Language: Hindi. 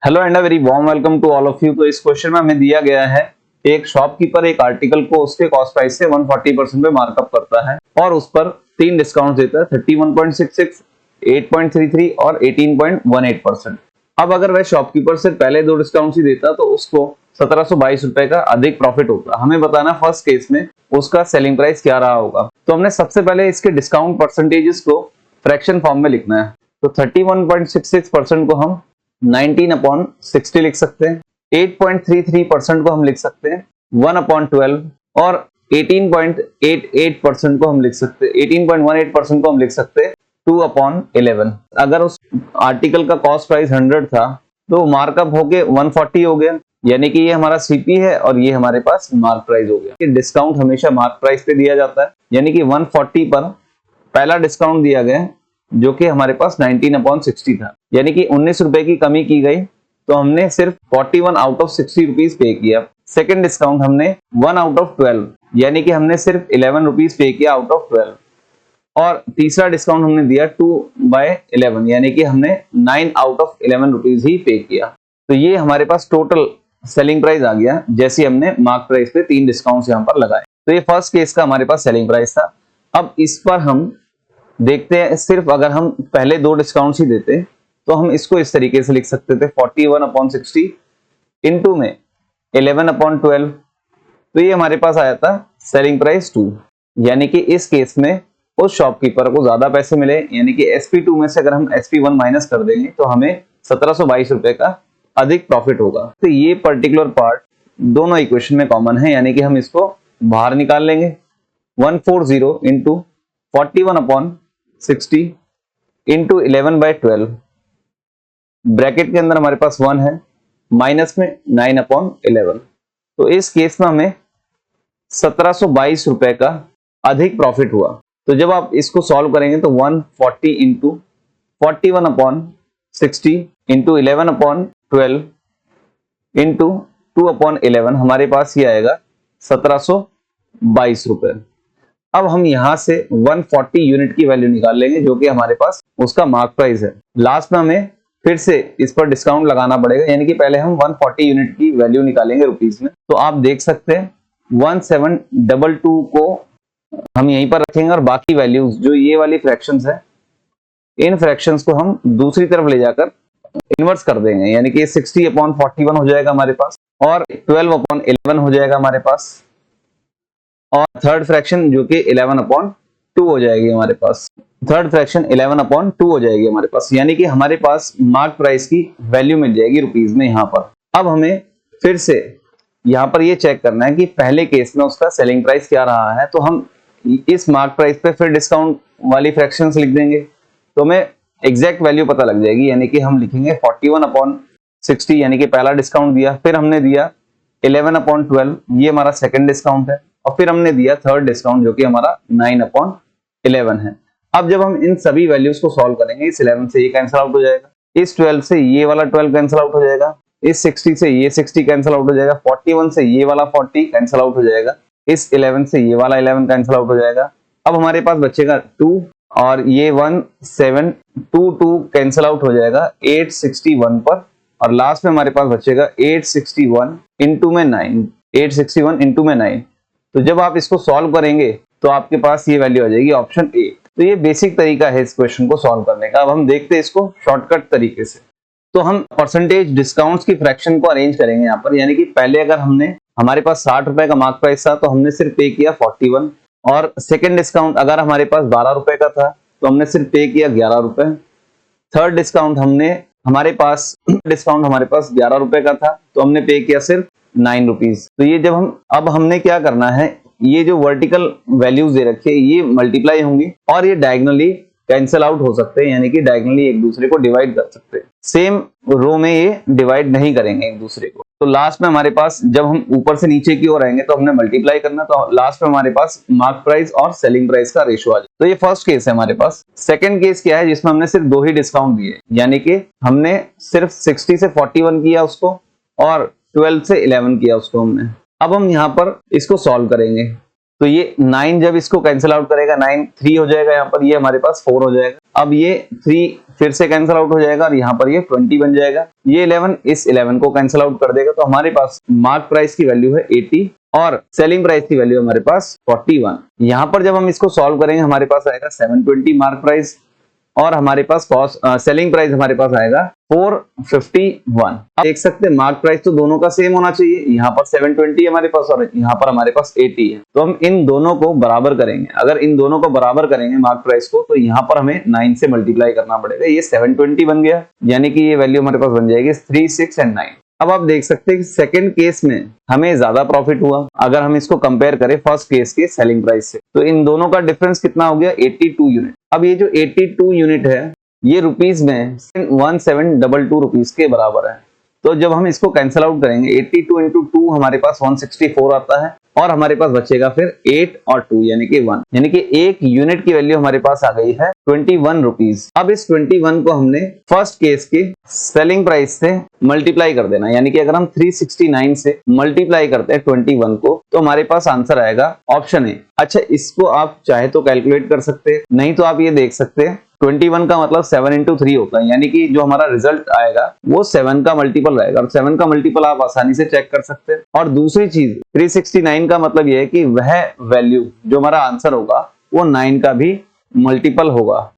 Hello and a very warm welcome to all of you. तो इस क्वेश्चन में हमें दिया गया है एक शॉपकीपर एक आर्टिकल को उसके कॉस्ट प्राइस से 140% पे मार्कअप करता है और उस पर तीन डिस्काउंट देता है 31.66, 8.33 और 18.18%। अब अगर वह शॉपकीपर से पहले दो डिस्काउंट ही देता तो उसको 1722 रुपए का अधिक प्रॉफिट होता। हमें बताना फर्स्ट केस में उसका सेलिंग प्राइस क्या रहा होगा। तो हमने सबसे पहले इसके डिस्काउंट परसेंटेजेस को फ्रैक्शन फॉर्म में लिखना है। तो 31.66% को हम 19/60 लिख सकते हैं, 8.33% को हम लिख सकते हैं 1/12 और 18.88% को हम लिख सकते हैं 18.18% को हम लिख सकते हैं 2/11। अगर उस आर्टिकल का कॉस्ट प्राइस 100 था तो मार्कअप होके 140 हो गया, यानी कि ये हमारा सीपी है और ये हमारे पास मार्क प्राइस हो गया। डिस्काउंट हमेशा मार्क प्राइस पे दिया जाता है, यानी कि 140 पर पहला डिस्काउंट दिया गया जो कि हमारे पास 19/60 था, यानी कि 19 रुपए की कमी की गई तो हमने सिर्फ 41 आउट ऑफ 60 रुपीज पे किया। सेकंड डिस्काउंट हमने 1 आउट ऑफ 12, यानी कि हमने सिर्फ 11 रुपीज पे किया आउट ऑफ 12। और तीसरा डिस्काउंट हमने दिया 2/11, यानी कि हमने 9 आउट ऑफ 11 रुपीज ही पे किया। तो ये हमारे पास टोटल सेलिंग प्राइस आ गया जैसे हमने मार्क प्राइस पे तीन डिस्काउंट यहाँ पर लगाए। तो ये फर्स्ट केस का हमारे पास सेलिंग प्राइस था। अब इस पर हम देखते हैं, सिर्फ अगर हम पहले दो डिस्काउंट्स ही देते तो हम इसको इस तरीके से लिख सकते थे 41/60 इनटू में 11/12। तो ये हमारे पास आया था सेलिंग प्राइस 2, यानी कि इस केस में उस शॉपकीपर को ज्यादा पैसे मिले, यानी कि SP2 में से अगर हम SP1 माइनस कर देंगे तो हमें 1722 रुपए का अधिक प्रॉफिट होगा। तो ये पर्टिकुलर पार्ट दोनों इक्वेशन में कॉमन है, यानी कि हम इसको बाहर निकाल लेंगे। 140 इंटू 41/60 इंटू 11/12, ब्रैकेट के अंदर हमारे पास 1 है, माइनस में 9/11। तो इस केस में हमें 1722 रुपए का अधिक प्रॉफिट हुआ। तो जब आप इसको सॉल्व करेंगे तो 140 इंटू 41/60 इंटू 11/12 इंटू 2/11 हमारे पास ये आएगा 1722 रुपए। अब हम यहां से 140 यूनिट की वैल्यू निकाल लेंगे जो कि हमारे पास उसका मार्क प्राइस है। लास्ट में हमें फिर से इस पर डिस्काउंट लगाना पड़ेगा, यानी कि पहले हम 140 यूनिट की वैल्यू निकालेंगे रुपीस में। तो आप देख सकते हैं 1722 को हम यहीं पर रखेंगे और बाकी वैल्यूज जो ये वाली फ्रैक्शंस है इन फ्रैक्शंस को हम दूसरी तरफ ले जाकर इन्वर्स कर देंगे, यानी कि 60/41 हो जाएगा हमारे पास और 12/11 हो जाएगा हमारे पास और थर्ड फ्रैक्शन जो कि 11/2 हो जाएगी हमारे पास। थर्ड फ्रैक्शन 11/2 हो जाएगी हमारे पास, यानी कि हमारे पास मार्क प्राइस की वैल्यू मिल जाएगी रुपीस में यहाँ पर। अब हमें फिर से यहाँ पर ये चेक करना है कि पहले केस में उसका सेलिंग प्राइस क्या रहा है। तो हम इस मार्क प्राइस पे फिर डिस्काउंट वाली फ्रैक्शंस लिख देंगे तो हमें एग्जैक्ट वैल्यू पता लग जाएगी, यानी कि हम लिखेंगे 41/60, यानी कि पहला डिस्काउंट दिया, फिर हमने दिया 11/12, ये हमारा सेकंड डिस्काउंट है, और फिर हमने दिया थर्ड डिस्काउंट जो कि हमारा 9/11 है। अब जब हम इन सभी वैल्यूज को सॉल्व करेंगे, इस 11 से ये कैंसिल आउट हो जाएगा, इस 12 से ये वाला 12 कैंसिल आउट हो जाएगा, इस 60 से ये 60 कैंसिल आउट हो जाएगा, 41 से ये वाला 40 कैंसिल आउट हो जाएगा, इस 11 से ये वाला 11 कैंसिल आउट हो जाएगा। अब हमारे पास बचेगा 2 और ये 1722 कैंसिल आउट हो जाएगा 861 पर, और लास्ट में हमारे पास बचेगा 861 इंटू में 9, 861 इंटू में 9। तो जब आप इसको सॉल्व करेंगे तो आपके पास ये वैल्यू आ जाएगी ऑप्शन ए। तो ये बेसिक तरीका है इस क्वेश्चन को सॉल्व करने का। अब हम देखते हैं इसको शॉर्टकट तरीके से। तो हम परसेंटेज डिस्काउंट्स की फ्रैक्शन को अरेंज करेंगे यहाँ पर, यानी कि पहले अगर हमारे पास 60 रुपए का मार्क प्राइस था तो हमने सिर्फ पे किया 41, और सेकेंड डिस्काउंट अगर हमारे पास 12 रुपए का था तो हमने सिर्फ पे किया 11 रुपए। थर्ड डिस्काउंट हमारे पास 11 रुपए का था तो हमने पे किया सिर्फ 9 रुपीज। तो ये जब अब हमने क्या करना है, ये जो वर्टिकल वैल्यूज दे रखे ये मल्टीप्लाई होंगी और ये डायगोनली कैंसिल आउट हो सकते हैं, यानी कि डायगोनली एक दूसरे को डिवाइड कर सकते हैं। सेम रो में ये डिवाइड नहीं करेंगे एक दूसरे को। तो लास्ट में हमारे पास जब हम ऊपर से नीचे की ओर आएंगे तो हमने मल्टीप्लाई करना, तो लास्ट में हमारे पास मार्क प्राइस और सेलिंग प्राइस का रेशो आ जाए। तो ये फर्स्ट केस है हमारे पास। सेकंड केस क्या है, जिसमें हमने सिर्फ 2 ही डिस्काउंट दिए, यानी कि हमने सिर्फ 60 से 41 किया उसको और 12 से 11 किया उसको हमने। अब हम यहाँ पर इसको सॉल्व करेंगे तो ये 9 जब इसको कैंसिल आउट करेगा 9 3 हो जाएगा, यहाँ पर ये हमारे पास 4 हो जाएगा। अब ये 3 फिर से कैंसिल आउट हो जाएगा और यहाँ पर ये 20 बन जाएगा। ये 11 इस 11 को कैंसिल आउट कर देगा, तो हमारे पास मार्क प्राइस की वैल्यू है 80 और सेलिंग प्राइस की वैल्यू हमारे पास 41। यहाँ पर जब हम इसको सॉल्व करेंगे हमारे पास आएगा 720 मार्क प्राइस और हमारे पास कॉस्ट सेलिंग प्राइस हमारे पास आएगा 451। आप देख सकते हैं मार्क प्राइस तो दोनों का सेम होना चाहिए, यहाँ पर 720 है हमारे पास और यहाँ पर हमारे पास 80 है, तो हम इन दोनों को बराबर करेंगे। अगर इन दोनों को बराबर करेंगे मार्क प्राइस को, तो यहाँ पर हमें 9 से मल्टीप्लाई करना पड़ेगा। ये 720 बन गया, यानी कि ये वैल्यू हमारे पास बन जाएगी 3, 6 एंड 9। अब आप देख सकते हैं कि सेकंड केस में हमें ज्यादा प्रॉफिट हुआ अगर हम इसको कंपेयर करें फर्स्ट केस के सेलिंग प्राइस से। तो इन दोनों का डिफरेंस कितना हो गया, 82 यूनिट। अब ये जो 82 यूनिट है ये रुपीस में 1722 रुपीस के बराबर है। तो जब हम इसको कैंसिल आउट करेंगे 82 इंटू 2 हमारे पास 164 आता है और हमारे पास बचेगा फिर 8 और 2 यानी कि 1, यानी कि एक यूनिट की वैल्यू हमारे पास आ गई है 21 रुपीज। अब इस 21 को हमने फर्स्ट केस के सेलिंग प्राइस से मल्टीप्लाई कर देना, यानी कि अगर हम 369 से मल्टीप्लाई करते हैं 21 को तो हमारे पास आंसर आएगा ऑप्शन ए। अच्छा, इसको आप चाहे तो कैलकुलेट कर सकते हैं, नहीं तो आप ये देख सकते हैं 21 का मतलब 7 इंटू 3 होता है, यानी कि जो हमारा रिजल्ट आएगा वो 7 का मल्टीपल रहेगा और 7 का मल्टीपल आप आसानी से चेक कर सकते हैं। और दूसरी चीज 369 का मतलब ये है कि वह वैल्यू जो हमारा आंसर होगा वो 9 का भी मल्टीपल होगा।